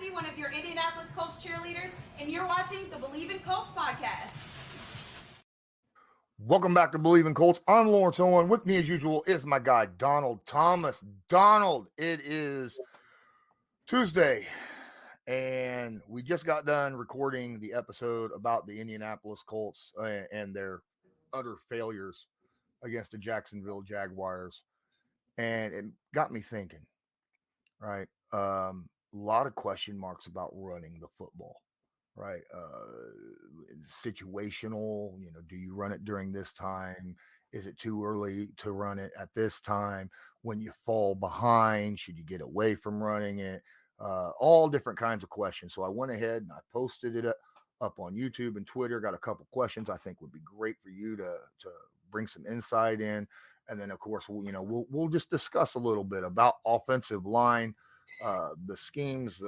Cassidy, one of your Indianapolis Colts cheerleaders, and you're watching the Believe in Colts podcast. Welcome back to Believe in Colts. I'm Lawrence Owen. With me, as usual, is my guy, Donald Thomas. Donald, it is Tuesday, and we just got done recording the episode about the Indianapolis Colts and their utter failures against the Jacksonville Jaguars. And it got me thinking, right? A lot of question marks about running the football, right? Situational, do you run it during this time? Is it too early to run it at this time? When you fall behind, should you get away from running it? All different kinds of questions. So I went ahead and I posted it up on YouTube and Twitter. Got a couple questions I think would be great for you to bring some insight in. And then, of course, we'll just discuss a little bit about offensive line, the schemes,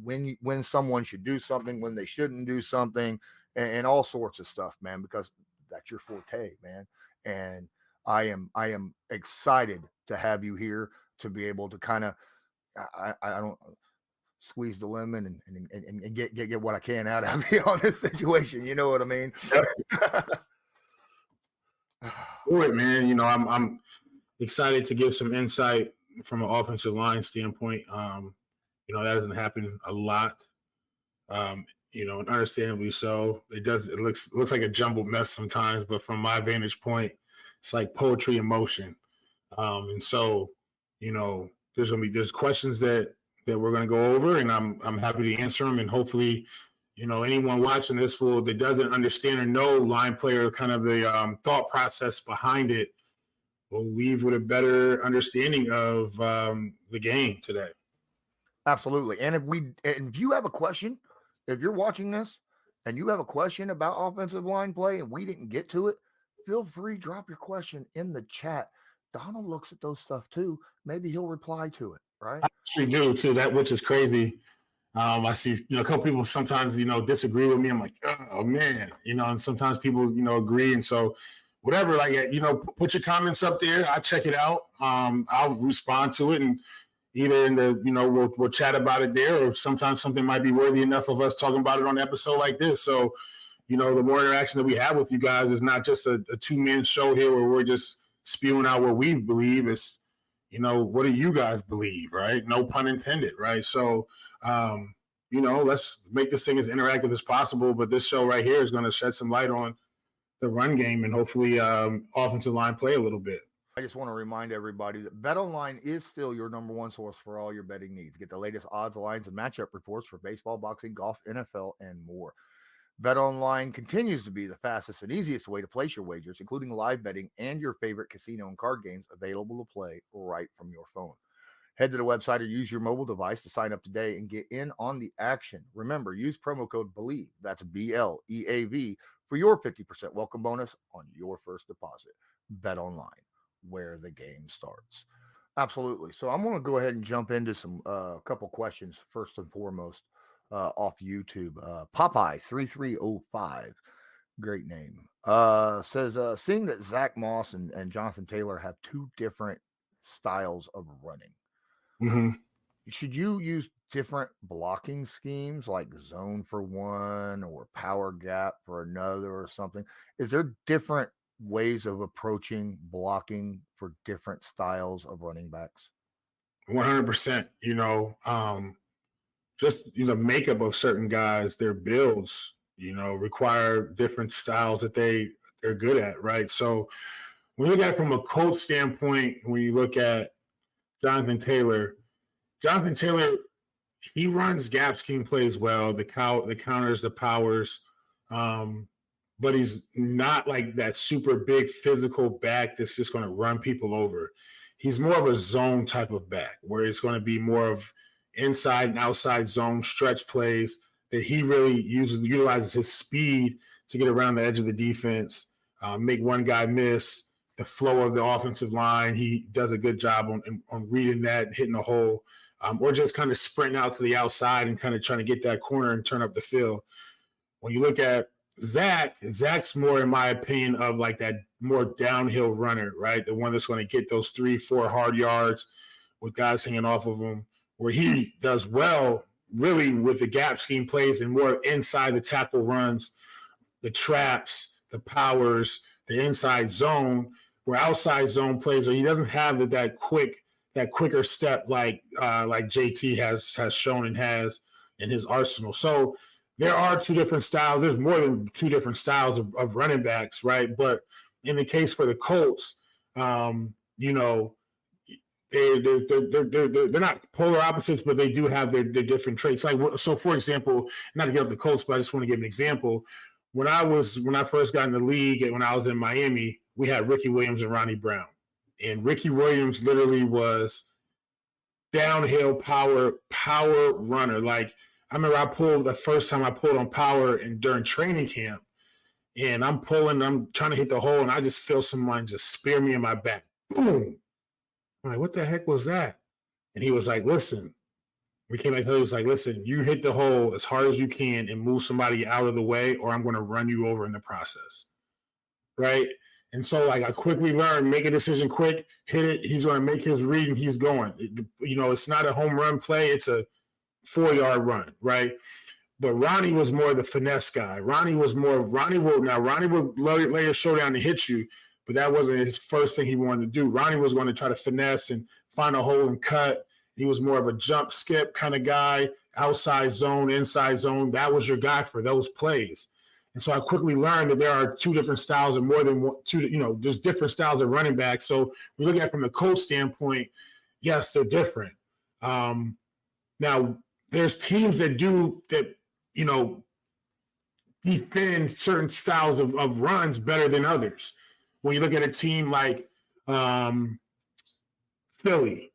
when someone should do something, when they shouldn't do something, and all sorts of stuff, man, because that's your forte, man. And I am excited to have you here to be able to kind of, I don't squeeze the lemon and get what I can out of you on this situation. You know what I mean? Yep. Do it, man. I'm excited to give some insight from an offensive line standpoint. That doesn't happen a lot. And understandably so. It looks like a jumbled mess sometimes, but from my vantage point, it's like poetry in motion. And so, there's questions that we're going to go over, and I'm happy to answer them, and hopefully, anyone watching this that doesn't understand or know line player, kind of the thought process behind it, will leave with a better understanding of the game today. Absolutely. And if you have a question, if you're watching this and you have a question about offensive line play and we didn't get to it, feel free, drop your question in the chat. Donald looks at those stuff too. Maybe he'll reply to it, right? I actually do too, which is crazy. I see, a couple people sometimes, disagree with me. I'm like, oh man, and sometimes people, agree. And so whatever, put your comments up there. I check it out. I'll respond to it, and either in the, we'll chat about it there, or sometimes something might be worthy enough of us talking about it on an episode like this. So, the more interaction that we have with you guys is not just a two-man show here where we're just spewing out what we believe. It's, what do you guys believe, right? No pun intended, right? So, let's make this thing as interactive as possible. But this show right here is going to shed some light on the run game and hopefully offensive line play a little bit. I just want to remind everybody that BetOnline is still your number one source for all your betting needs. Get the latest odds, lines, and matchup reports for baseball, boxing, golf, NFL, and more. BetOnline continues to be the fastest and easiest way to place your wagers, including live betting and your favorite casino and card games available to play right from your phone. Head to the website or use your mobile device to sign up today and get in on the action. Remember, use promo code BELIEVE, that's BLEAV, for your 50% welcome bonus on your first deposit. BetOnline, where the game starts. Absolutely. So I'm going to go ahead and jump into some couple questions first and foremost off YouTube. Popeye3305, great name, says, seeing that Zach Moss and Jonathan Taylor have two different styles of running, should you use different blocking schemes like zone for one or power gap for another or something? Is there different ways of approaching blocking for different styles of running backs? 100%. Just the makeup of certain guys, their builds, require different styles that they're good at, right? So when you look at it from a coach standpoint, when you look at Jonathan Taylor, he runs gap scheme plays well, the counters, the powers, but he's not like that super big physical back that's just going to run people over. He's more of a zone type of back where it's going to be more of inside and outside zone stretch plays that he really utilizes his speed to get around the edge of the defense, make one guy miss, the flow of the offensive line. He does a good job on reading that, hitting a hole, or just kind of sprinting out to the outside and kind of trying to get that corner and turn up the field. When you look at Zach's more, in my opinion, of like that more downhill runner, right? The one that's going to get those 3-4 hard yards with guys hanging off of him. Where he does well really with the gap scheme plays and more inside the tackle runs, the traps, the powers, the inside zone, where outside zone plays, or he doesn't have that quicker step like JT has shown and has in his arsenal. So there are two different styles. There's more than two different styles of running backs, right? But in the case for the Colts, you know, they're not polar opposites, but they do have their different traits. Like, so for example, not to get off the Colts, but I just want to give an example. When I first got in the league and when I was in Miami, we had Ricky Williams and Ronnie Brown. And Ricky Williams literally was downhill power runner. Like, I remember the first time I pulled on power and during training camp, and I'm trying to hit the hole, and I just feel someone just spear me in my back. Boom. I'm like, what the heck was that? And he was like, listen, we came back home. He was like, listen, you hit the hole as hard as you can and move somebody out of the way, or I'm going to run you over in the process. Right? And so, like, I quickly learned, make a decision quick, hit it. He's going to make his read, and he's going. You know, it's not a home run play. It's a 4-yard run, right? But Ronnie was more the finesse guy. Ronnie would lay his shoulder down to hit you, but that wasn't his first thing he wanted to do. Ronnie was going to try to finesse and find a hole and cut. He was more of a jump skip kind of guy, outside zone, inside zone. That was your guy for those plays. And so I quickly learned that there are two different styles and more than one, there's different styles of running back. So we look at it from the Colts standpoint, yes, they're different. Now, there's teams that defend certain styles of runs better than others. When you look at a team like Philly,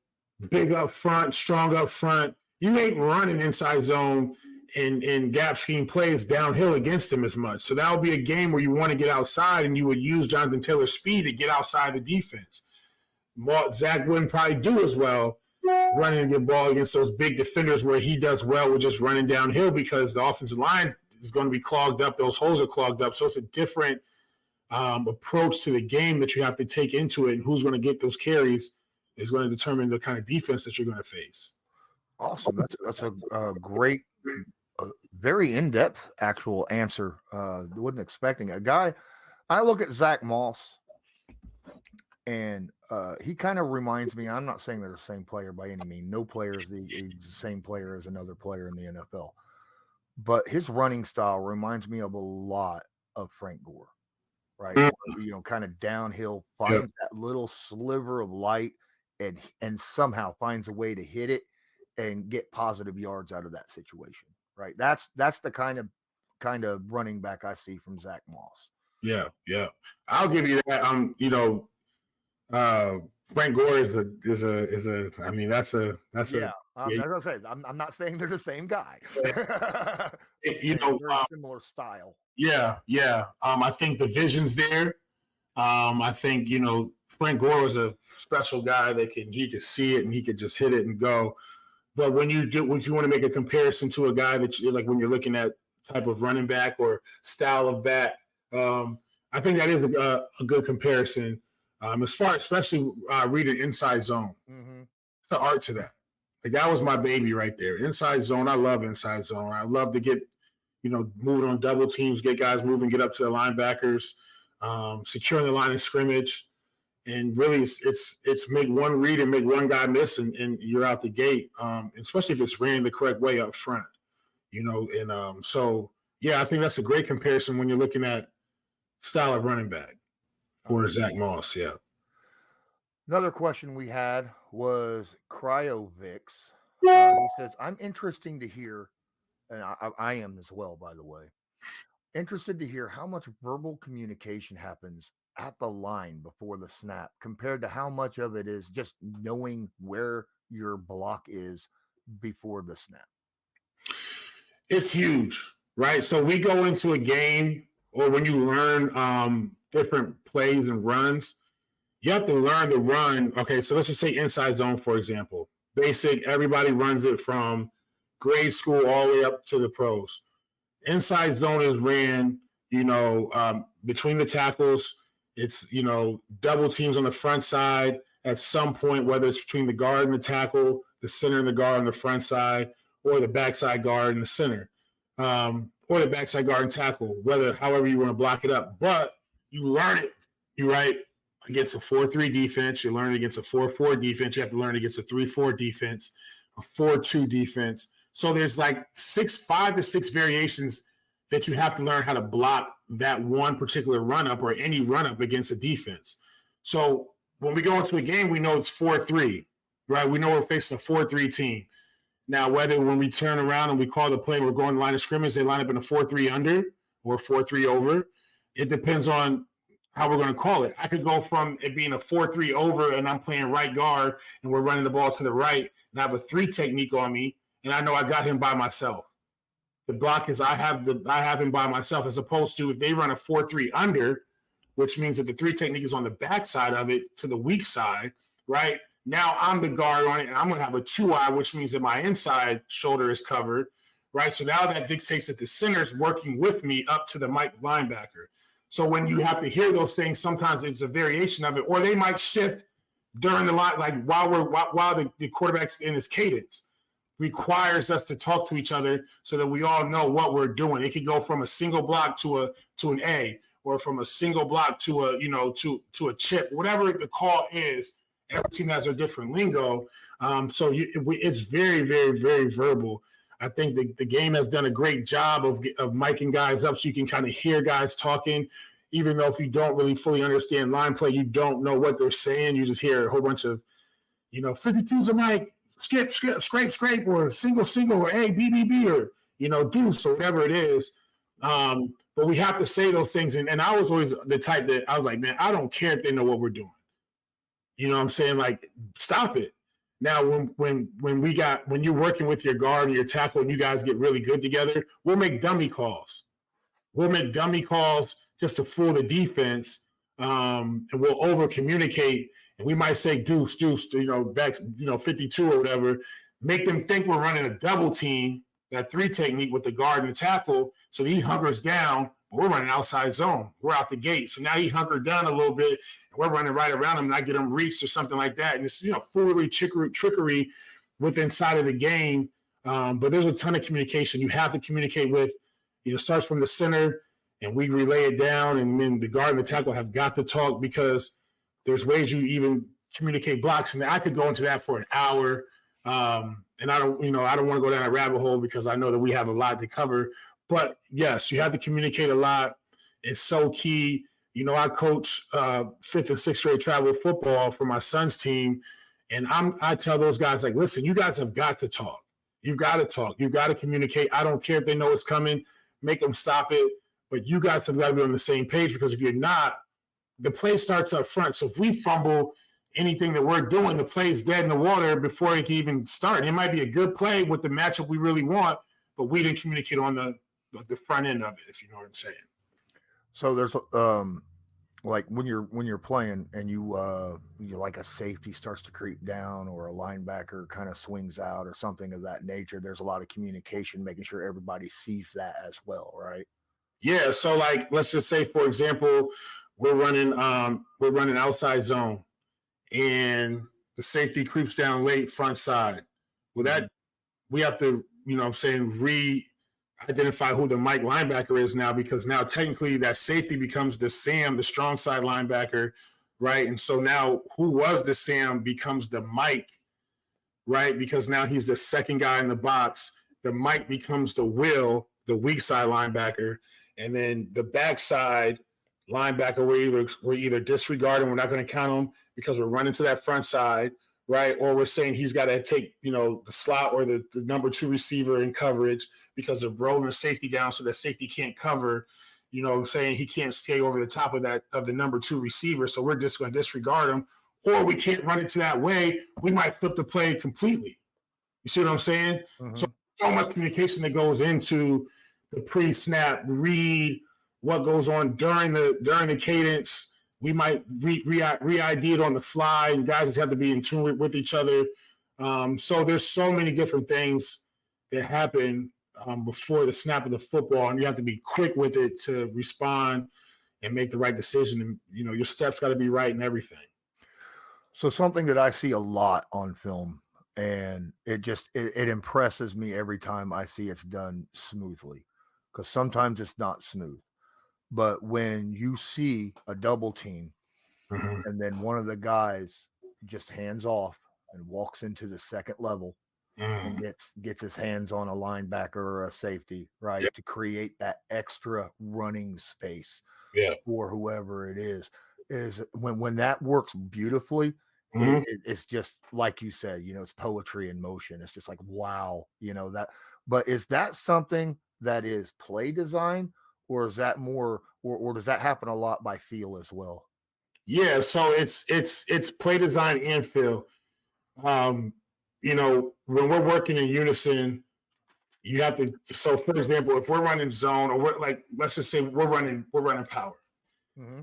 big up front, strong up front, you ain't running inside zone and gap scheme plays downhill against them as much. So that would be a game where you want to get outside and you would use Jonathan Taylor's speed to get outside the defense. Zach wouldn't probably do as well running the ball against those big defenders where he does well with just running downhill because the offensive line is going to be clogged up. Those holes are clogged up. So it's a different approach to the game that you have to take into it, and who's going to get those carries is going to determine the kind of defense that you're going to face. Awesome. That's a great, very in-depth actual answer. Wasn't expecting a guy. I look at Zach Moss, and he kind of reminds me. I'm not saying they're the same player by any means. No player is the same player as another player in the NFL, but his running style reminds me of a lot of Frank Gore, right? You know, kind of downhill, finds that little sliver of light, and somehow finds a way to hit it and get positive yards out of that situation, right? That's the kind of running back I see from Zach Moss. Yeah. I'll give you that. Frank Gore is a. I mean, that's a. As I said, I'm not saying they're the same guy. Similar style. Yeah. I think the vision's there. I think Frank Gore was a special guy that he could see it and he could just hit it and go. But when you want to make a comparison to a guy that like when you're looking at type of running back or style of back, I think that is a good comparison. As far, especially reading inside zone, it's an art to that. Like that was my baby right there. Inside zone, I love inside zone. I love to get, moving on double teams, get guys moving, get up to the linebackers, securing the line of scrimmage, and really it's make one read and make one guy miss, and you're out the gate. Especially if it's ran the correct way up front, So yeah, I think that's a great comparison when you're looking at style of running back. For Zach Moss, yeah. Another question we had was Cryovix. He says, I'm interested to hear, and I am as well, by the way, interested to hear how much verbal communication happens at the line before the snap compared to how much of it is just knowing where your block is before the snap. It's huge, right? So we go into a game, or when you learn different plays and runs, you have to learn the run. Okay, so let's just say inside zone, for example. Basic, everybody runs it from grade school all the way up to the pros. Inside zone is ran, between the tackles. It's, double teams on the front side at some point, whether it's between the guard and the tackle, the center and the guard on the front side, or the backside guard in the center, or the backside guard and tackle, however you want to block it up. But you learn it, against a 4-3 defense. You learn it against a 4-4 defense. You have to learn against a 3-4 defense, a 4-2 defense. So there's like 5 to 6 variations that you have to learn how to block that one particular run-up or any run-up against a defense. So when we go into a game, we know it's 4-3, right? We know we're facing a 4-3 team. Now, whether when we turn around and we call the play, we're going to line of scrimmage, they line up in a 4-3 under or 4-3 over. It depends on how we're going to call it. I could go from it being a 4-3 over and I'm playing right guard and we're running the ball to the right and I have a 3 technique on me and I know I got him by myself. The block is I have him by myself, as opposed to if they run a 4-3 under, which means that the 3 technique is on the backside of it to the weak side, right? Now I'm the guard on it and I'm going to have a 2-eye, which means that my inside shoulder is covered, right? So now that dictates that the center is working with me up to the linebacker. So when you have to hear those things, sometimes it's a variation of it, or they might shift during the line, like while the quarterback's in his cadence. Requires us to talk to each other so that we all know what we're doing. It could go from a single block to an A, or from a single block to a chip, whatever the call is. Every team has a different lingo, it's very, very, very verbal. I think the game has done a great job of miking guys up so you can kind of hear guys talking, even though if you don't really fully understand line play, you don't know what they're saying. You just hear a whole bunch of, 52's a mic, skip, scrape, or single, or A, B, or, deuce, or whatever it is. But we have to say those things. And I was always the type that I was like, man, I don't care if they know what we're doing. You know what I'm saying? Like, stop it. Now, when you're working with your guard and your tackle and you guys get really good together, we'll make dummy calls. We'll make dummy calls just to fool the defense, and we'll over communicate. And we might say deuce, back, 52 or whatever. Make them think we're running a double team, that 3 technique with the guard and the tackle. So he hunkers down, but we're running outside zone. We're out the gate. So now he hunkered down a little bit. We're running right around him and I get him reached or something like that. And it's, foolery, trickery with inside of the game. But there's a ton of communication. You have to communicate with, starts from the center and we relay it down. And then the guard and the tackle have got to talk, because there's ways you even communicate blocks. And I could go into that for an hour. And I don't want to go down a rabbit hole because I know that we have a lot to cover. But yes, you have to communicate a lot. It's so key. I coach 5th and 6th grade travel football for my son's team. And I tell those guys, like, listen, you guys have got to talk. You've got to talk. You've got to communicate. I don't care if they know it's coming. Make them stop it. But you guys have got to be on the same page, because if you're not, the play starts up front. So if we fumble anything that we're doing, the play's dead in the water before it can even start. It might be a good play with the matchup we really want, but we didn't communicate on the front end of it, if you know what I'm saying. So there's like when you're playing and you like a safety starts to creep down or a linebacker kind of swings out or something of that nature, there's a lot of communication, making sure everybody sees that as well, right? Yeah. So like, let's just say, for example, we're running outside zone and the safety creeps down late front side. Well, that we have to, re-identify who the Mike linebacker is now, because now technically that safety becomes the Sam, the strong side linebacker, right? And so now who was the Sam becomes the Mike, right? Because now he's the second guy in the box. The Mike becomes the Will, the weak side linebacker. And then the backside linebacker, we're either disregarding, we're not going to count him because we're running to that front side, right? Or we're saying he's got to take, the slot or the number 2 receiver in coverage because they're rolling the safety down so that safety can't cover, saying he can't stay over the top of the number 2 receiver. So we're just going to disregard him, or we can't run it to that way. We might flip the play completely. You see what I'm saying? Mm-hmm. So much communication that goes into the pre-snap read, what goes on during the cadence. We might re-ID it on the fly, and guys just have to be in tune with each other. So there's so many different things that happen before the snap of the football, and you have to be quick with it to respond and make the right decision. And, your steps got to be right and everything. So something that I see a lot on film and it impresses me every time I see it's done smoothly, because sometimes it's not smooth. But when you see a double team Mhm. and then one of the guys just hands off and walks into the second level and Mm. gets his hands on a linebacker or a safety, Yeah, right, to create that extra running space yeah. for whoever it is when that works beautifully. Mhm. It's just like you said, it's poetry in motion. It's just like, wow, that. But is that something that is play design, or is that more, or does that happen a lot by feel as well? Yeah, so it's play design and feel. Um, when we're working in unison, you have to. So, for example, if we're running zone, or we're like, let's just say we're running power, Hmm.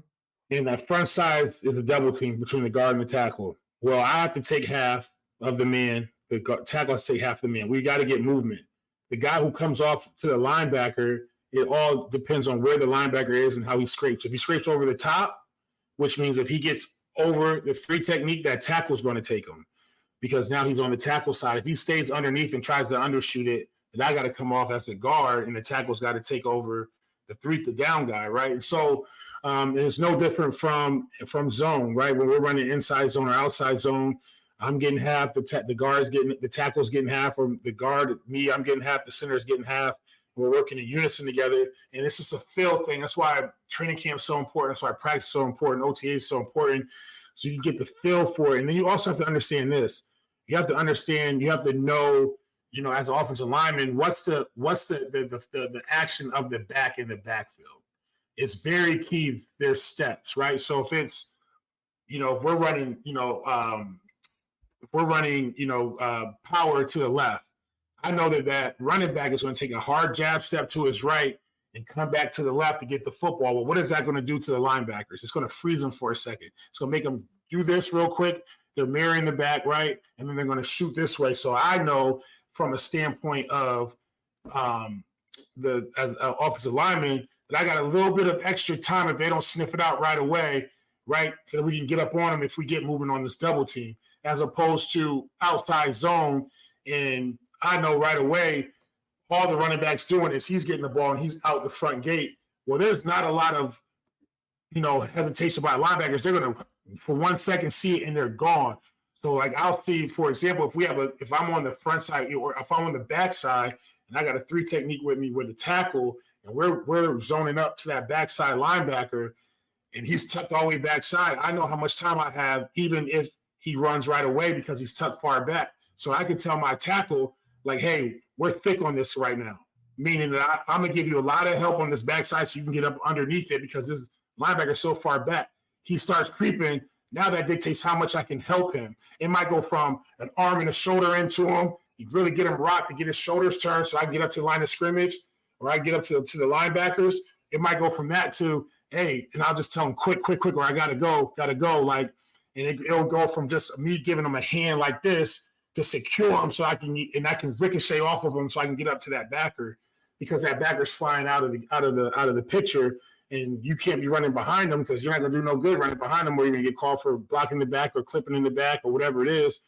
and that front side is a double team between the guard and the tackle. Well, I have to take half of the man. The tackle has to take half the man. We got to get movement. The guy who comes off to the linebacker, it all depends on where the linebacker is and how he scrapes. If he scrapes over the top, which means if he gets over the three technique, that tackle's going to take him because now he's on the tackle side. If he stays underneath and tries to undershoot it, then I got to come off as a guard, and the tackle's got to take over the down guy, right? And so it's no different from zone, right? When we're running inside zone or outside zone, I'm getting half. The guard's getting the tackle's getting half, or the guard, me, I'm getting half. The center's getting half. We're working in unison together, and it's just a feel thing. That's why training camp is so important. That's why practice is so important. OTA is so important, so you get the feel for it. And then you also have to understand this. You have to understand. You have to know. As an offensive lineman, what's the action of the back in the backfield? It's very key. There's steps, right? So if it's if we're running, power to the left, I know that running back is going to take a hard jab step to his right and come back to the left to get the football. Well, what is that going to do to the linebackers? It's going to freeze them for a second. It's going to make them do this real quick. They're mirroring the back, right? And then they're going to shoot this way. So I know from a standpoint of the offensive lineman that I got a little bit of extra time if they don't sniff it out right away, right? So that we can get up on them if we get moving on this double team, as opposed to outside zone. And I know right away all the running backs doing is he's getting the ball and he's out the front gate. Well, there's not a lot of hesitation by linebackers. They're going to for 1 second see it and they're gone. So like I'll see, for example, if I'm on the front side or if I'm on the back side and I got a three technique with me with the tackle and we're zoning up to that backside linebacker and he's tucked all the way backside, I know how much time I have even if he runs right away because he's tucked far back. So I can tell my tackle, like, hey, we're thick on this right now, meaning that I'm going to give you a lot of help on this backside so you can get up underneath it because this linebacker is so far back. He starts creeping. Now that dictates how much I can help him. It might go from an arm and a shoulder into him. You really get him rocked to get his shoulders turned so I can get up to the line of scrimmage or I get up to the linebackers. It might go from that to, hey, and I'll just tell him quick, or I got to go. Like, and it'll go from just me giving him a hand like this to secure him so I can ricochet off of him so I can get up to that backer because that backer's flying out of the picture and you can't be running behind them because you're not going to do no good running behind them or you're going to get called for blocking the back or clipping in the back or whatever it is.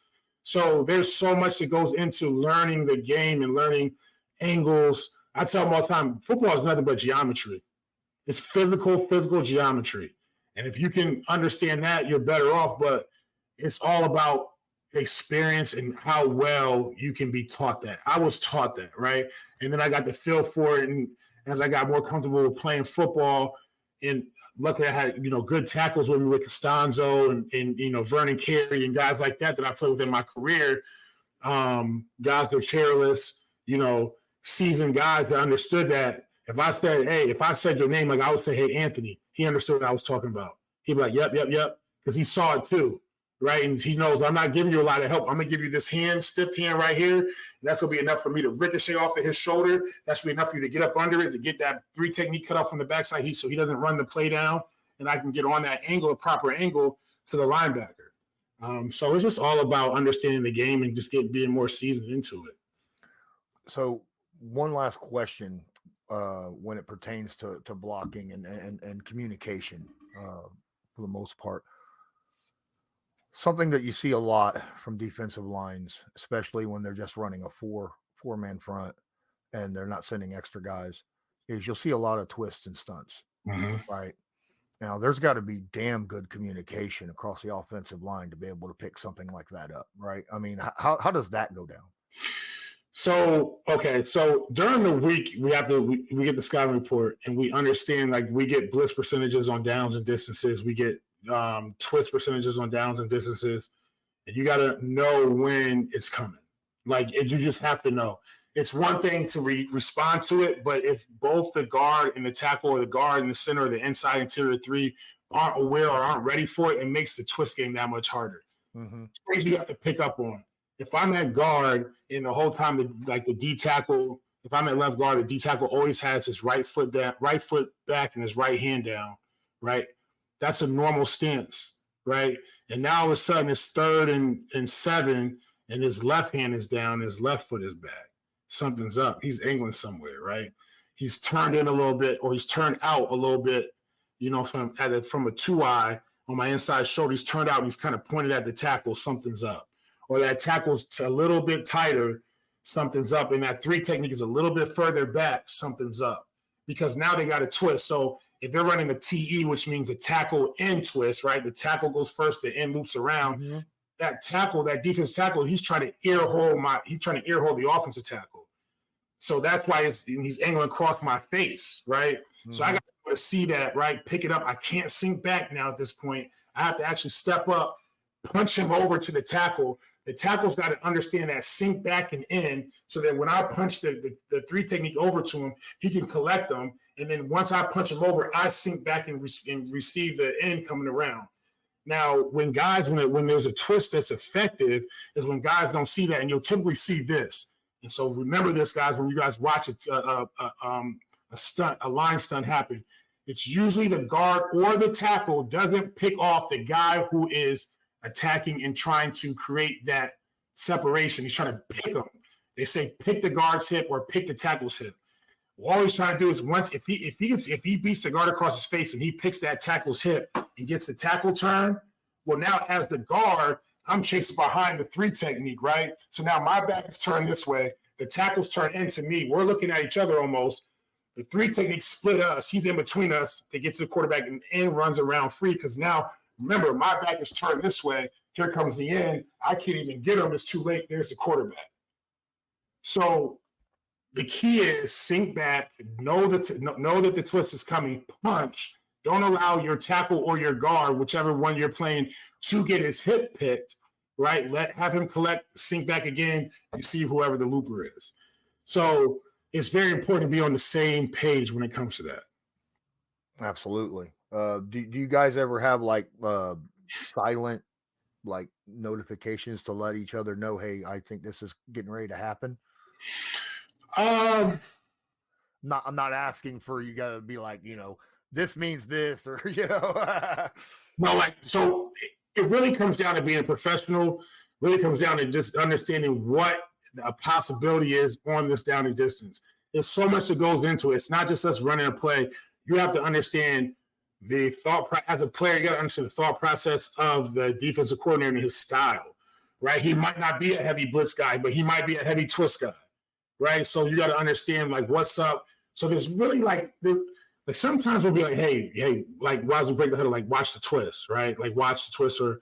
So there's so much that goes into learning the game and learning angles. I tell them all the time, football is nothing but geometry. It's physical geometry. And if you can understand that, you're better off, but it's all about experience and how well you can be taught that. I was taught that, right? And then I got the feel for it. And as I got more comfortable with playing football, and luckily I had, good tackles with me with Costanzo and Vernon Carey and guys like that I played with in my career. Guys that are careless, seasoned guys that understood that if I said your name, like I would say, hey, Anthony, he understood what I was talking about. He'd be like, yep, because he saw it too. Right. And he knows I'm not giving you a lot of help. I'm going to give you this stiff hand right here. And that's going to be enough for me to ricochet off of his shoulder. That's going to be enough for you to get up under it, to get that three technique cut off from the backside so he doesn't run the play down. And I can get on that angle, a proper angle to the linebacker. So it's just all about understanding the game and just being more seasoned into it. So one last question when it pertains to blocking and communication for the most part. Something that you see a lot from defensive lines, especially when they're just running a four-man front and they're not sending extra guys, is you'll see a lot of twists and stunts, right? Now, there's got to be damn good communication across the offensive line to be able to pick something like that up, right? I mean, how does that go down? So, okay. So during the week, we get the scouting report and we understand, like, we get blitz percentages on downs and distances. We get twist percentages on downs and distances. And you got to know when it's coming. Like, you just have to know. It's one thing to respond to it, but if both the guard and the tackle, or the guard and the center, or the inside interior three aren't aware or aren't ready for it, it makes the twist game that much harder. Things you have to pick up on. If I'm at guard and the whole time, the D tackle, if I'm at left guard, the D tackle always has his right foot back and his right hand down, right? That's a normal stance, right? And now all of a sudden it's 3rd and 7, and his left hand is down, his left foot is back. Something's up. He's angling somewhere, right? He's turned in a little bit, or he's turned out a little bit, from a 2-eye on my inside shoulder. He's turned out and he's kind of pointed at the tackle. Something's up. Or that tackle's a little bit tighter, something's up. And that 3 technique is a little bit further back, something's up. Because now they got a twist. So if they're running a TE, which means a tackle and twist, right? The tackle goes first, the end loops around. That tackle, that defense tackle, he's trying to ear hold the offensive tackle. So that's why he's angling across my face, right? So I got to see that, right? Pick it up. I can't sink back now at this point. I have to actually step up, punch him over to the tackle. The tackle's got to understand that sink back and in, so that when I punch the 3 technique over to him, he can collect them. And then once I punch him over, I sink back and receive the end coming around. Now, when there's a twist that's effective, is when guys don't see that, and you'll typically see this. And so remember this, guys, when you guys watch a line stunt happen, it's usually the guard or the tackle doesn't pick off the guy who is attacking and trying to create that separation. He's trying to pick them. They say pick the guard's hip or pick the tackle's hip. All he's trying to do is if he beats the guard across his face and he picks that tackle's hip and gets the tackle turn, well, now as the guard, I'm chasing behind the 3 technique, right? So now my back is turned this way. The tackle's turned into me. We're looking at each other almost. The 3 technique split us. He's in between us to get to the quarterback and runs around free, because now, remember, my back is turned this way. Here comes the end. I can't even get him. It's too late. There's the quarterback. So the key is sink back, know that the twist is coming, punch. Don't allow your tackle or your guard, whichever one you're playing, to get his hip picked, right? Have him collect, sink back again, and see whoever the looper is. So it's very important to be on the same page when it comes to that. Absolutely. Do you guys ever have silent notifications to let each other know, hey, I think this is getting ready to happen? I'm not asking for you got to be like, this means this, or No, so it really comes down to being a professional. Really comes down to just understanding what a possibility is on this down and distance. There's so much that goes into it. It's not just us running a play. You have to understand the as a player. You got to understand the thought process of the defensive coordinator and his style, right? He might not be a heavy blitz guy, but he might be a heavy twist guy, right? So you got to understand what's up. So there's really sometimes we'll be like, hey, why we break the huddle? Watch the twist, right? Watch the twist, or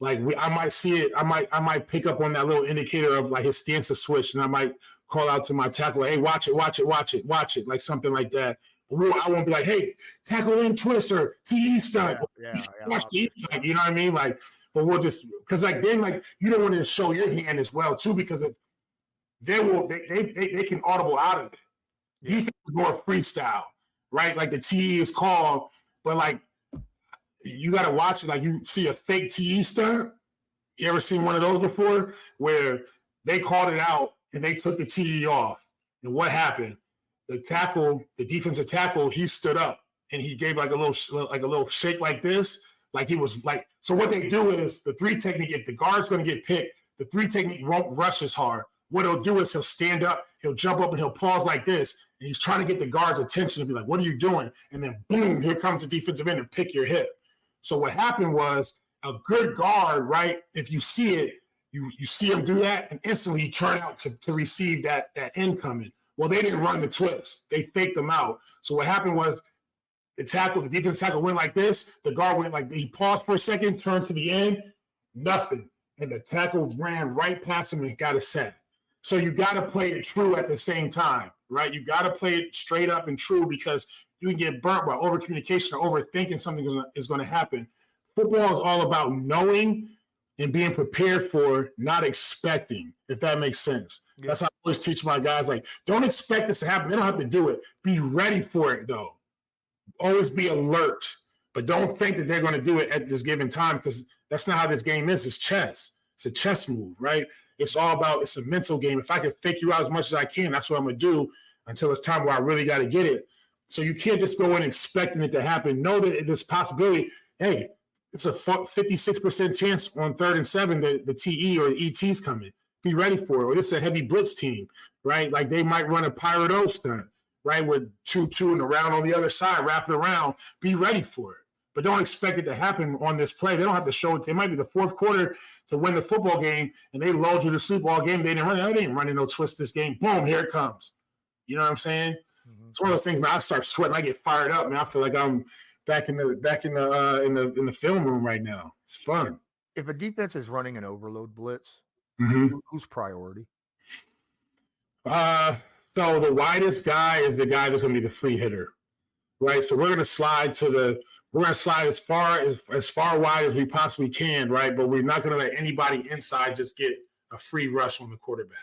I might see it. I might pick up on that little indicator of his stance to switch, and I might call out to my tackle, hey, watch it, something like that. I won't be like, hey, tackle in twist or TE stunt. Watch the stunt, you know what I mean? But we'll just, because then you don't want to show your hand as well too, because if they can audible out of it. Defense is more freestyle, right? The TE is called, but you got to watch it. You see a fake TE stunt. You ever seen one of those before, where they called it out and they took the TE off? And what happened? The defensive tackle, he stood up and he gave a little shake like this, he was So what they do is the 3 technique. If the guard's going to get picked, the 3 technique won't rush as hard. What he'll do is he'll stand up, he'll jump up, and he'll pause like this, and he's trying to get the guard's attention and be like, "What are you doing?" And then boom, here comes the defensive end and pick your hip. So what happened was a good guard, right? If you see it, you see him do that, and instantly you turn out to receive that incoming. Well, they didn't run the twist. They faked them out. So what happened was the defense tackle went like this. The guard went like, he paused for a second, turned to the end, nothing. And the tackle ran right past him and got a sack. So you got to play it true at the same time, right? You got to play it straight up and true, because you can get burnt by over communication or overthinking something is going to happen. Football is all about knowing and being prepared for, not expecting, if that makes sense. Yeah. That's how I always teach my guys, like, don't expect this to happen. They don't have to do it. Be ready for it, though. Always be alert, but don't think that they're going to do it at this given time, because that's not how this game is. It's chess. It's a chess move, right? It's a mental game. If I can fake you out as much as I can, that's what I'm going to do until it's time where I really got to get it. So you can't just go in expecting it to happen. Know that there's possibility. Hey, it's a 56% chance on 3rd and 7 that the TE or the ET's coming. Be ready for it. Or this is a heavy blitz team, right? Like they might run a Pirate O stunt, right? With 2-2 and around on the other side, wrap it around. Be ready for it. But don't expect it to happen on this play. They don't have to show it. It might be the fourth quarter to win the football game, and they lulled you to sleep all game. They didn't run no twist this game. Boom, here it comes. You know what I'm saying? Mm-hmm. It's one of those things, man. I start sweating. I get fired up, man. I feel like I'm back in the film room right now. It's fun. If a defense is running an overload blitz, who's priority? So the widest guy is the guy that's going to be the free hitter, right? So we're going to slide as far wide as we possibly can, right? But we're not going to let anybody inside just get a free rush on the quarterback.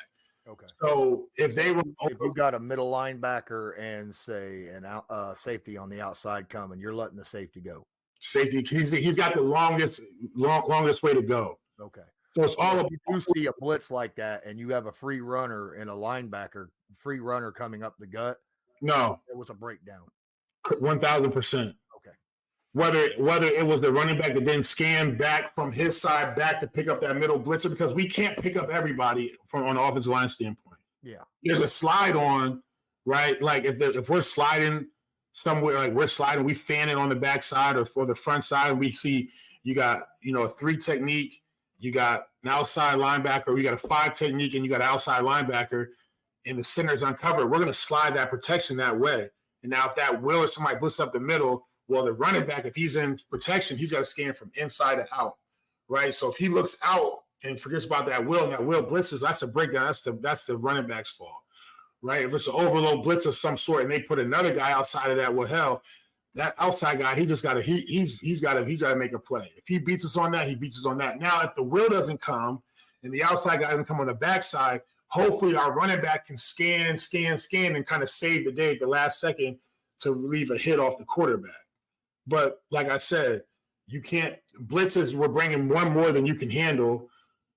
Okay. So if you got a middle linebacker and say an safety on the outside coming, you're letting the safety go. Safety, he's got the longest way to go. Okay. So it's all if you do see a blitz like that and you have a free runner and a linebacker, free runner coming up the gut. No, it was a breakdown. 1,000%. Whether it was the running back that then scanned back from his side back to pick up that middle blitzer, because we can't pick up everybody from an offensive line standpoint. Yeah. There's a slide on, right? Like if we're sliding somewhere, like we're sliding, we fan it on the backside or for the front side, and we see you got, a 3 technique, you got an outside linebacker, you got a 5 technique, and you got an outside linebacker, and the center's uncovered. We're going to slide that protection that way. And now if that will or somebody blitz up the middle, well, the running back, if he's in protection, he's got to scan from inside to out, right? So if he looks out and forgets about that will, and that will blitzes, that's a breakdown. That's the running back's fault, right? If it's an overload blitz of some sort and they put another guy outside of that, well, hell, that outside guy, he's got to make a play. If he beats us on that, he beats us on that. Now, if the will doesn't come and the outside guy doesn't come on the backside, hopefully our running back can scan, and kind of save the day at the last second to relieve a hit off the quarterback. But like I said, you can't blitzes. We're bringing one more than you can handle,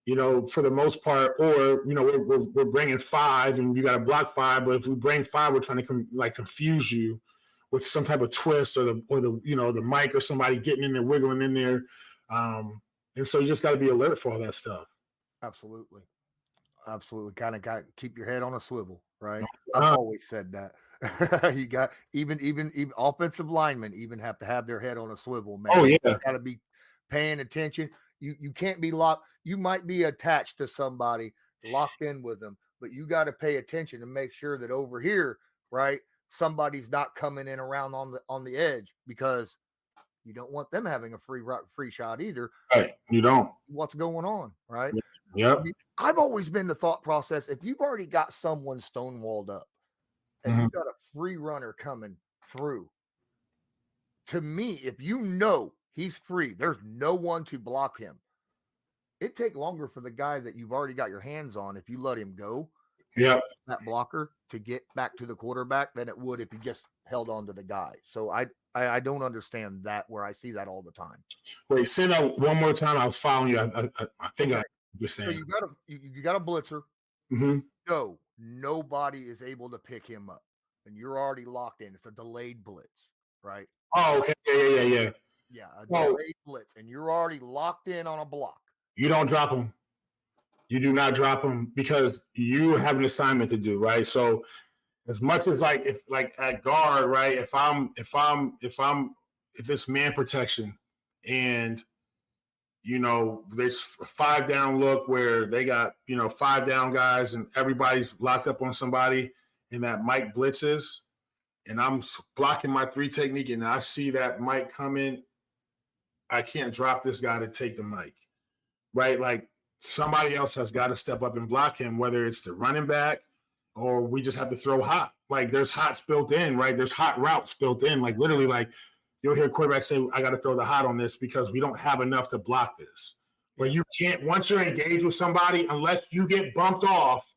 for the most part. Or we're bringing 5, and you got to block 5. But if we bring 5, we're trying to confuse you with some type of twist or the mic or somebody getting in there, wiggling in there, and so you just got to be alert for all that stuff. Absolutely. Kind of got to keep your head on a swivel, right? I've always said that. You got even offensive linemen even have to have their head on a swivel, man. Oh yeah, you got to be paying attention. You can't be locked. You might be attached to somebody, locked in with them, but you got to pay attention and make sure that over here, right, somebody's not coming in around on the edge, because you don't want them having a free shot either. Right, you don't. What's going on, right? Yeah. I've always been the thought process: if you've already got someone stonewalled up, and you got a free runner coming through, to me, if he's free, there's no one to block him. It'd take longer for the guy that you've already got your hands on, if you let him go, that blocker, to get back to the quarterback than it would if he just held on to the guy. So I don't understand that, where I see that all the time. Wait, say that one more time. I was following you. I think I understand. So you got a blitzer. Mm-hmm. No. Nobody is able to pick him up, and you're already locked in. It's a delayed blitz, right? Oh, okay. Yeah. Yeah, a delayed blitz, and you're already locked in on a block. You don't drop him. You do not drop him, because you have an assignment to do, right? So, as much as if at guard, right? If it's man protection, and There's a 5 down look where they got, 5 down guys and everybody's locked up on somebody and that Mike blitzes and I'm blocking my 3 technique and I see that Mike come in. I can't drop this guy to take the Mike, right? Like somebody else has got to step up and block him, whether it's the running back or we just have to throw hot. Like there's hots built in, right? There's hot routes built in. Like literally, like you'll hear quarterbacks say, I got to throw the hot on this because we don't have enough to block this. But you can't, once you're engaged with somebody, unless you get bumped off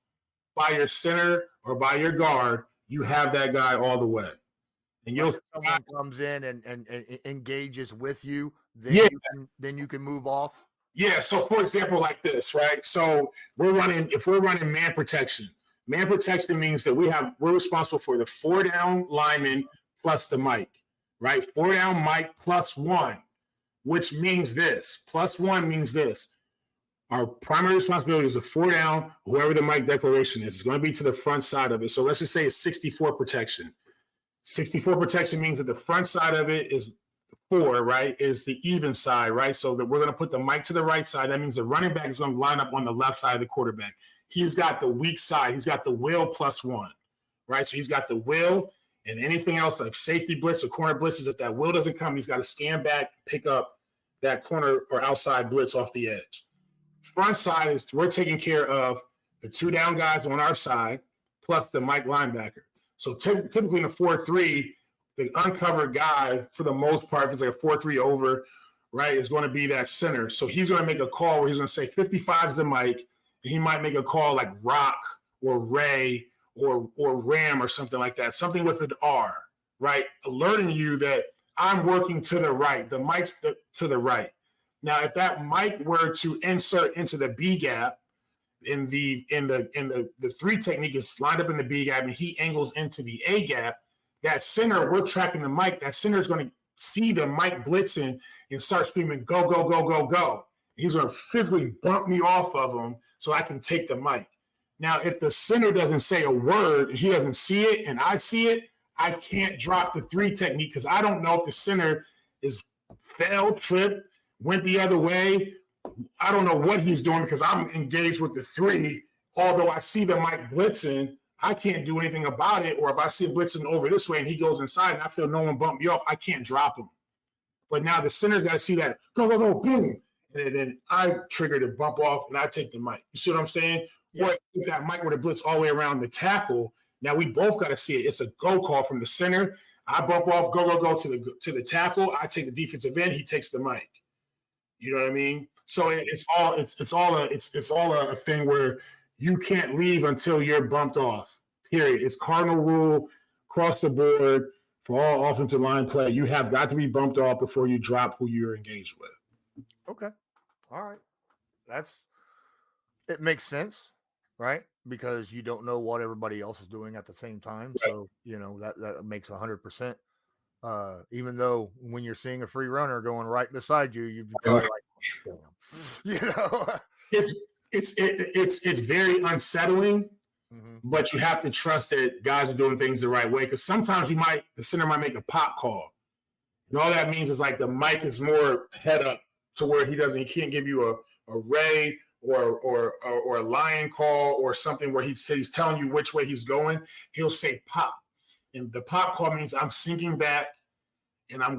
by your center or by your guard, you have that guy all the way. And someone comes in and engages with you, then you can move off. Yeah. So for example, like this, right? So if we're running man protection means that we're responsible for the 4 down lineman plus the Mike, right? 4 down Mike plus 1, which means this. Plus 1 means this. Our primary responsibility is the 4 down, whoever the Mike declaration is. It's going to be to the front side of it. So let's just say it's 64 protection. 64 protection means that the front side of it is 4, right, is the even side, right? So that we're going to put the Mike to the right side. That means the running back is going to line up on the left side of the quarterback. He's got the weak side. He's got the will plus 1, right? So he's got the will and anything else like safety blitz or corner blitzes. If that will doesn't come, he's got to scan back, pick up that corner or outside blitz off the edge. Front side is we're taking care of the 2 down guys on our side plus the Mike linebacker. So typically in a 4-3, the uncovered guy, for the most part, if it's like a 4-3 over, right, is going to be that center. So he's going to make a call where he's going to say 55 is the Mike, and he might make a call like Rock or Ray or Ram or something like that, something with an R, right, alerting you that I'm working to the right. The Mike's to the right. Now, if that Mike were to insert into the B gap, in the 3 technique is lined up in the B gap and he angles into the A gap, that center, we're tracking the Mike. That center is going to see the Mike blitzing and start screaming, go, go, go, go, go. He's going to physically bump me off of him so I can take the Mike. Now, if the center doesn't say a word, and he doesn't see it and I see it, I can't drop the 3 technique because I don't know if the center is fell, tripped, went the other way. I don't know what he's doing because I'm engaged with the 3. Although I see the Mike blitzing, I can't do anything about it. Or if I see him blitzing over this way and he goes inside and I feel no one bump me off, I can't drop him. But now the center's got to see that, go, go, go, boom. And then I trigger the bump off and I take the Mike. You see what I'm saying? Yeah. Or if that Mike were to blitz all the way around the tackle, now we both got to see it. It's a go call from the center. I bump off, go, go, go to the tackle. I take the defensive end. He takes the Mike. You know what I mean? So it's all a thing where you can't leave until you're bumped off. Period. It's cardinal rule across the board for all offensive line play. You have got to be bumped off before you drop who you're engaged with. Okay. All right. It makes sense, right? Because you don't know what everybody else is doing at the same time. Right. So, that makes 100%. Even though when you're seeing a free runner going right beside you, you'd be like, it's very unsettling, but you have to trust that guys are doing things the right way. Because sometimes the center might make a pop call, and all that means is like the Mike is more head up to where he can't give you a Ray or a lion call or something where he's telling you which way he's going. He'll say pop, and the pop call means I'm sinking back. And I'm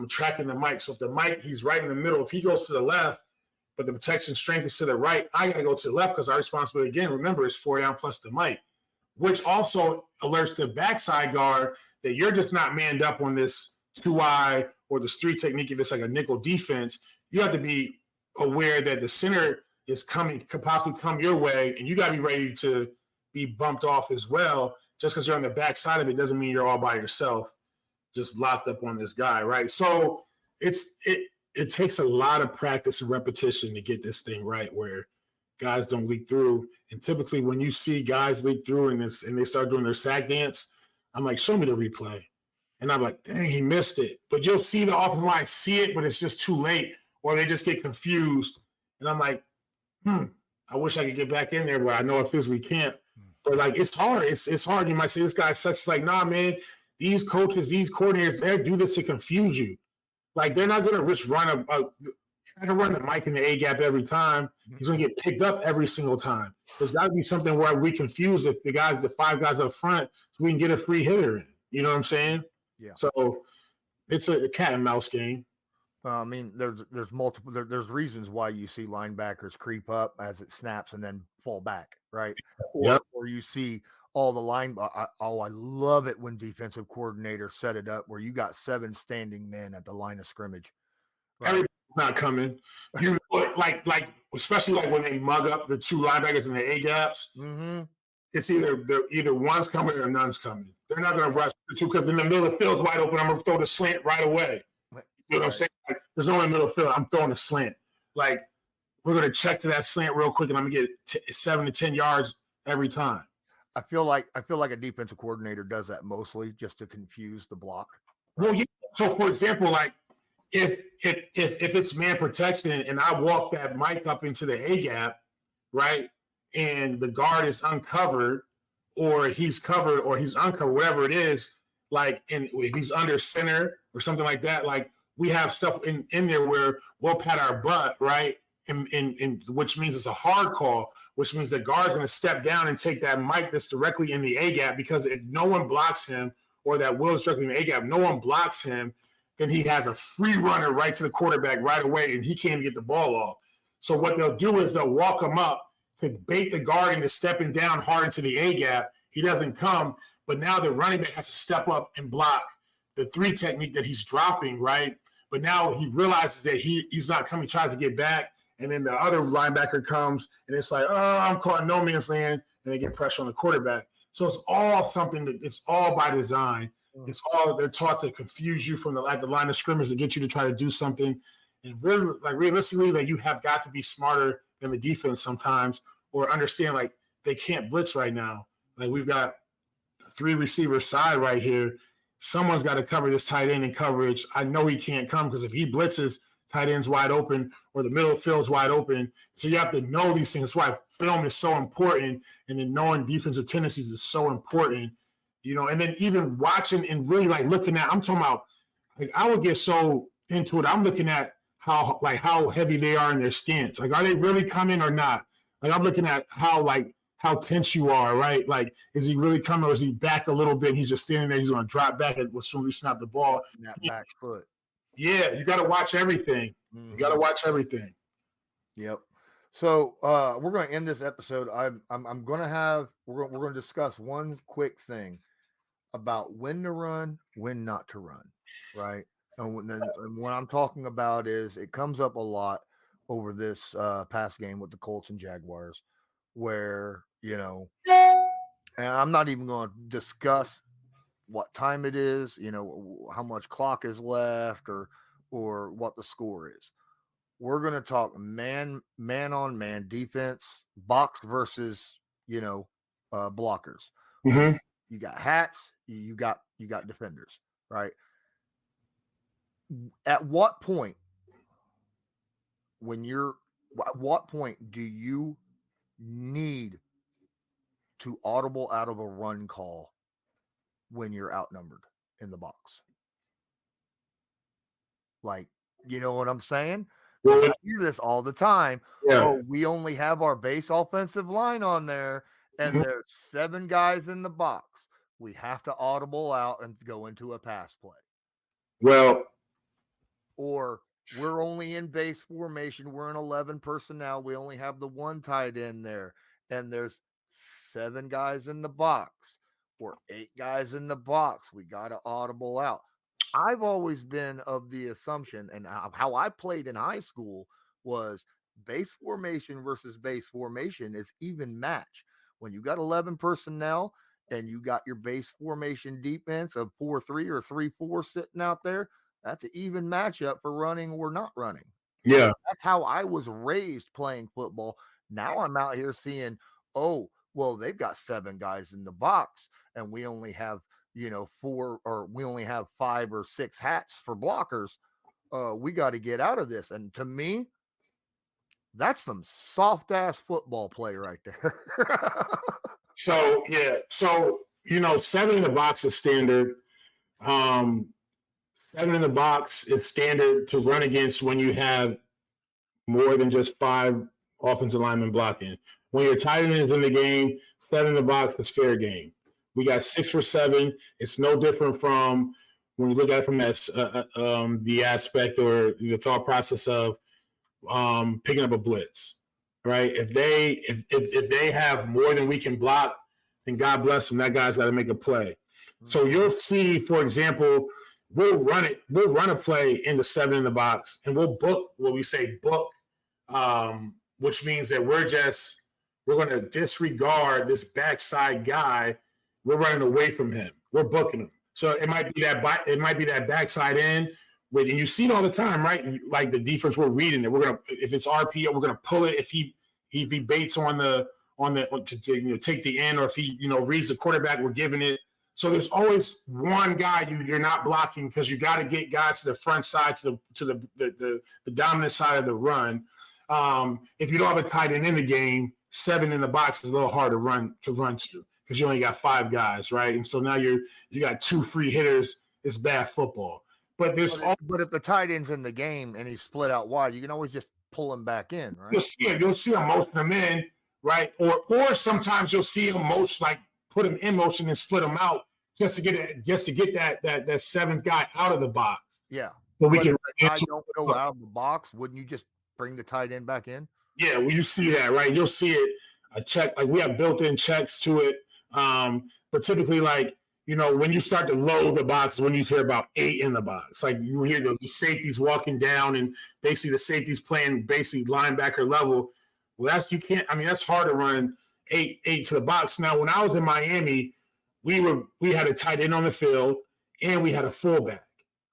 tracking the Mike. So if the Mike, he's right in the middle. If he goes to the left, but the protection strength is to the right, I got to go to the left because our responsibility, again, remember, is 4 down plus the Mike, which also alerts the backside guard that you're just not manned up on this 2-eye or this 3 technique. If it's like a nickel defense, you have to be aware that the center could possibly come your way, and you got to be ready to be bumped off as well. Just because you're on the backside of it doesn't mean you're all by yourself, just locked up on this guy, right? So it takes a lot of practice and repetition to get this thing right where guys don't leak through. And typically when you see guys leak through and they start doing their sack dance, I'm like, show me the replay. And I'm like, dang, he missed it. But you'll see the offensive line see it, but it's just too late, or they just get confused. And I'm like, I wish I could get back in there, but I know I physically can't. But like, it's hard. It's hard. You might say this guy sucks. It's like, nah, man, these coaches, these coordinators, they do this to confuse you. Like, they're not going to just run try to run the mic in the A gap every time, he's going to get picked up every single time. There's got to be something where we confuse the 5 guys up front so we can get a free hitter in. You know what I'm saying? Yeah. So it's a cat and mouse game. I mean, there's multiple. There's reasons why you see linebackers creep up as it snaps and then fall back, right? Or you see all the I love it when defensive coordinators set it up where you got 7 standing men at the line of scrimmage. Right? Everybody's not coming. You like especially like when they mug up the 2 linebackers in the A gaps. Mm-hmm. It's either one's coming or none's coming. They're not going to rush the 2 because in the middle of the field's wide open. I'm going to throw the slant right away. You know what I'm saying? Like, there's no one in the middle of the field. I'm throwing a slant. Like, we're going to check to that slant real quick, and I'm going to get 7 to 10 yards every time. I feel like a defensive coordinator does that mostly just to confuse the block. Well, yeah. So, for example, like if it's man protection and I walk that mic up into the A gap, right, and the guard is uncovered, or he's covered, or he's uncovered, whatever it is, like, and if he's under center or something like that, like. We have stuff in there where we'll pat our butt, right? And which means it's a hard call, which means the guard's going to step down and take that mic that's directly in the A gap, because if no one blocks him, or that will is directly in the A gap, no one blocks him, then he has a free runner right to the quarterback right away, and he can't get the ball off. So what they'll do is they'll walk him up to bait the guard into stepping down hard into the A gap. He doesn't come, but now the running back has to step up and block the 3 technique that he's dropping, right? But now he realizes that he's not coming, tries to get back, and then the other linebacker comes, and it's like, oh, I'm caught in no man's land, and they get pressure on the quarterback. So it's all it's all by design. It's all, they're taught to confuse you from the line of scrimmage to get you to try to do something. And really, like realistically, like you have got to be smarter than the defense sometimes, or understand like they can't blitz right now. Like we've got 3 receiver side right here. Someone's got to cover this tight end in coverage. I know he can't come because if he blitzes, tight end's wide open or the middle field's wide open. So you have to know these things. That's why film is so important, and then knowing defensive tendencies is so important. You know, and then even watching and really like looking at, I'm talking about, like I would get so into it. I'm looking at how heavy they are in their stance. Like, are they really coming or not? Like I'm looking at how tense you are, right? Like, is he really coming or is he back a little bit? And he's just standing there. He's going to drop back as soon as we snap the ball. That back foot. Yeah, you got to watch everything. Mm-hmm. You got to watch everything. Yep. So we're going to end this episode. I'm going to have we're going to discuss one quick thing about when to run, when not to run, right? And what I'm talking about is it comes up a lot over this past game with the Colts and Jaguars, where and I'm not even going to discuss what time it is, how much clock is left or what the score is. We're going to talk man on man defense, box versus, blockers. Mm-hmm. You got hats, you got defenders, right? At what point do you need to audible out of a run call when you're outnumbered in the box? Like, you know what I'm saying? Well, I hear this all the time. Yeah. Oh, we only have our base offensive line on there, and Mhm. there's 7 guys in the box. We have to audible out and go into a pass play. Well, or we're only in base formation. We're in 11 personnel. We only have the 1 tight end there, and there's 7 guys in the box or 8 guys in the box. We got to audible out. I've always been of the assumption, and how I played in high school was base formation versus base formation is even match. When you got 11 personnel and you got your base formation defense of 4-3 or 3-4 sitting out there, that's an even matchup for running or not running. yeah. That's how I was raised playing football. Now I'm out here seeing, oh, well, they've got 7 guys in the box and we only have, 4, or we only have 5 or 6 hats for blockers. We got to get out of this. And to me, that's some soft ass football play right there. So, yeah. So, 7 in the box is standard. 7 in the box is standard to run against when you have more than just 5 offensive linemen blocking. When your tight end is in the game, 7 in the box is fair game. We got 6 for 7. It's no different from when you look at it from that, the aspect or the thought process of picking up a blitz, right? If they have more than we can block, then God bless them. That guy's got to make a play. So you'll see, for example, we'll run a play in the 7 in the box, and we'll book what we say book, which means that we're going to disregard this backside guy. We're running away from him. We're booking him. So it might be that backside end. And you see it all the time, right? Like the defense, we're reading it. If it's RPO, we're gonna pull it. If he baits on the to take the end, or if he reads the quarterback, we're giving it. So there's always one guy you're not blocking because you got to get guys to the front side to the dominant side of the run. If you don't have a tight end in the game, 7 in the box is a little hard to run to because you only got 5 guys, right? And so now you got 2 free hitters. It's bad football. But if the tight end's in the game and he's split out wide, you can always just pull him back in, right? You'll see him motion him in, right? Or sometimes you'll see him put him in motion and split him out just to get that 7th guy out of the box. Yeah. But if the guy don't go out of the box, wouldn't you just bring the tight end back in? Yeah, well, you see that, right? You'll see it a check, like we have built-in checks to it. But typically, when you start to load the box, when you hear about 8 in the box, like you hear the safeties walking down and basically the safeties playing basically linebacker level. Well, that's hard to run 8 to the box. Now, when I was in Miami, we had a tight end on the field and we had a fullback.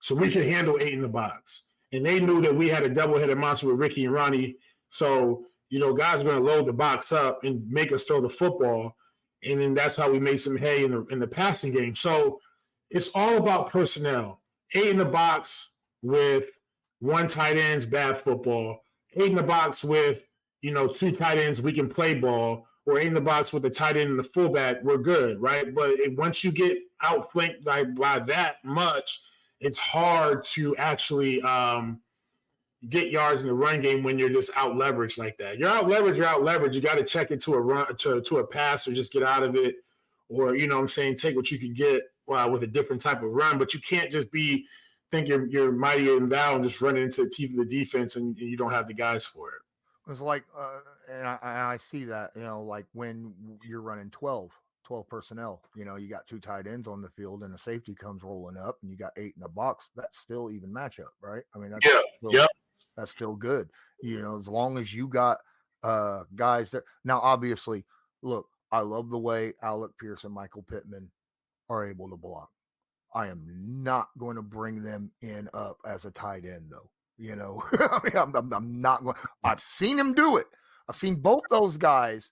So we could handle 8 in the box. And they knew that we had a double-headed monster with Ricky and Ronnie. So, guys are going to load the box up and make us throw the football. And then that's how we made some hay in the passing game. So it's all about personnel. 8 in the box with 1 tight end's bad football. 8 in the box with, 2 tight ends, we can play ball. Or 8 in the box with the tight end and the fullback, we're good, right? But once you get outflanked by that much, it's hard to actually get yards in the run game when you're just out leveraged like that. You're out leveraged. You got to check it to a run to a pass or just get out of it, or take what you can get with a different type of run. But you can't just think you're mightier than thou and just run into the teeth of the defense and you don't have the guys for it. It's like, and I see that, like when you're running 12 personnel, you got 2 tight ends on the field and a safety comes rolling up and you got 8 in the box. That's still even matchup, right? I mean, that's still good. As long as you got guys there. Now, obviously, look, I love the way Alec Pierce and Michael Pittman are able to block. I am not going to bring them up as a tight end, though. I mean, I'm not going. I've seen him do it. I've seen both those guys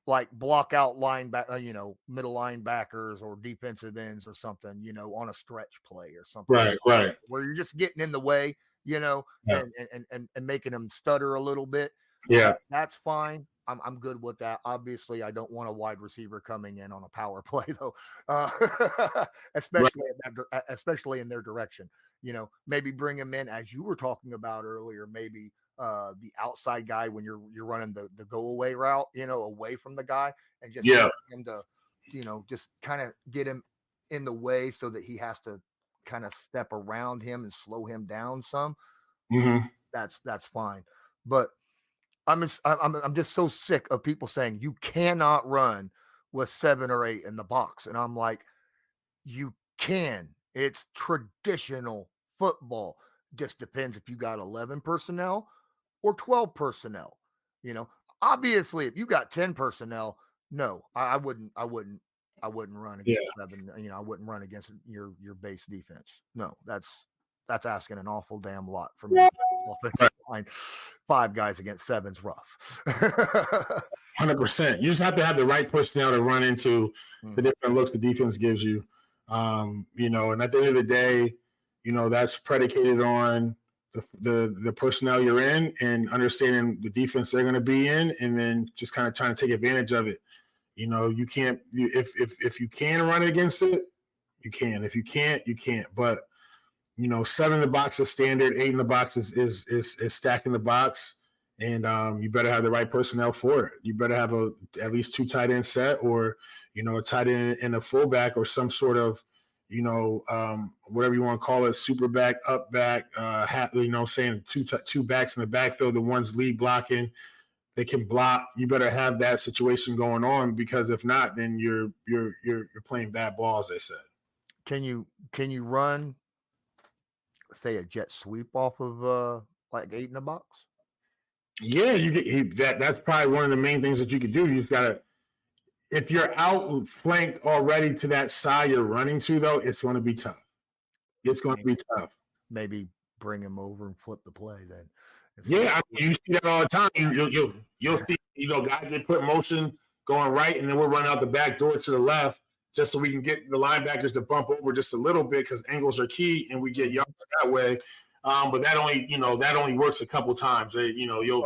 like block out middle linebackers or defensive ends or something, on a stretch play or something. Right. Where you're just getting in the way, and making them stutter a little bit. Yeah. That's fine. I'm good with that. Obviously, I don't want a wide receiver coming in on a power play though, especially in their direction. Maybe bring him in as you were talking about earlier. Maybe the outside guy when you're running the go away route, away from the guy, and just get him to, just kind of get him in the way so that he has to kind of step around him and slow him down some. Mm-hmm. That's fine, but I'm just so sick of people saying you cannot run with 7 or 8 in the box. And I'm like, you can. It's traditional football. Just depends if you got 11 personnel or 12 personnel. Obviously, if you got 10 personnel, no, I wouldn't run against 7. I wouldn't run against your base defense. No, that's asking an awful damn lot from the offensive line. 5 guys against 7's rough. 100%. You just have to have the right personnel to run into the different looks the defense gives you. And at the end of the day, that's predicated on the personnel you're in and understanding the defense they're going to be in, and then just kind of trying to take advantage of it. You can't. If you can run against it, you can. If you can't, you can't. But 7 in the box is standard. 8 in the box is stacking the box. And you better have the right personnel for it. You better have at least 2 tight end set, or a tight end and a fullback, or some sort of whatever you want to call it, super back, up back, saying two backs in the backfield, the one's lead blocking, they can block. You better have that situation going on, because if not, then you're playing bad ball, as they said. Can you run, say, a jet sweep off of like 8 in the box? Yeah, that's probably one of the main things that you could do. You just gotta, if you're outflanked already to that side you're running to, though, it's going to be tough. It's going to be tough. Maybe bring him over and flip the play then. Yeah, you see that all the time. You'll see, guys get put in motion going right, and then we'll run out the back door to the left just so we can get the linebackers to bump over just a little bit, because angles are key, and we get yards that way. But that only works a couple times. You'll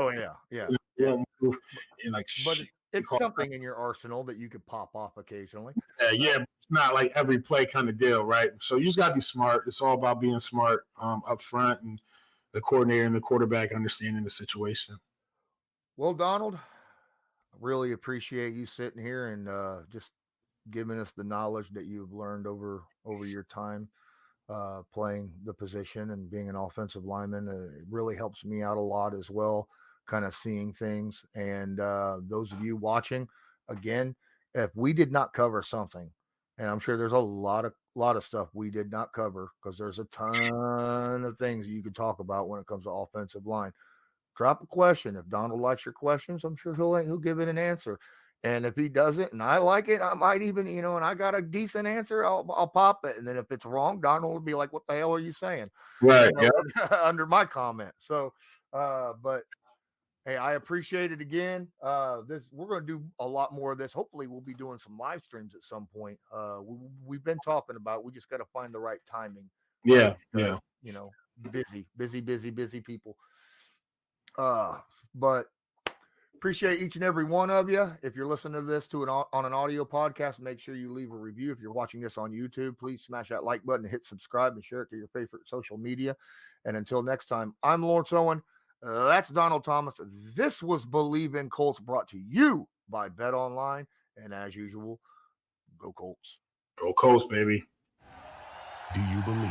move and but it's something in your arsenal that you could pop off occasionally. Yeah, it's not like every play kind of deal, right? So you just got to be smart. It's all about being smart up front, and the coordinator and the quarterback understanding the situation. Well, Donald, I really appreciate you sitting here and just giving us the knowledge that you've learned over your time playing the position and being an offensive lineman. It really helps me out a lot as well, kind of seeing things. And those of you watching, again, if we did not cover something, and I'm sure there's a lot of stuff we did not cover, because there's a ton of things you could talk about when it comes to offensive line. Drop a question. If Donald likes your questions, I'm sure he'll give it an answer. And if he doesn't, and I like it, I might even, and I got a decent answer, I'll pop it. And then if it's wrong, Donald will be like, "What the hell are you saying?" Right. Under my comment. So, but hey, I appreciate it again. We're going to do a lot more of this. Hopefully we'll be doing some live streams at some point. We've been talking about, we just got to find the right timing. Yeah. Busy people. But appreciate each and every one of you. If you're listening to this on an audio podcast, make sure you leave a review. If you're watching this on YouTube, please smash that like button and hit subscribe and share it to your favorite social media. And until next time, I'm Lawrence Owen. That's Donald Thomas. This was Believe in Colts, brought to you by Bet Online. And as usual, go Colts. Go Colts, baby. Do you believe?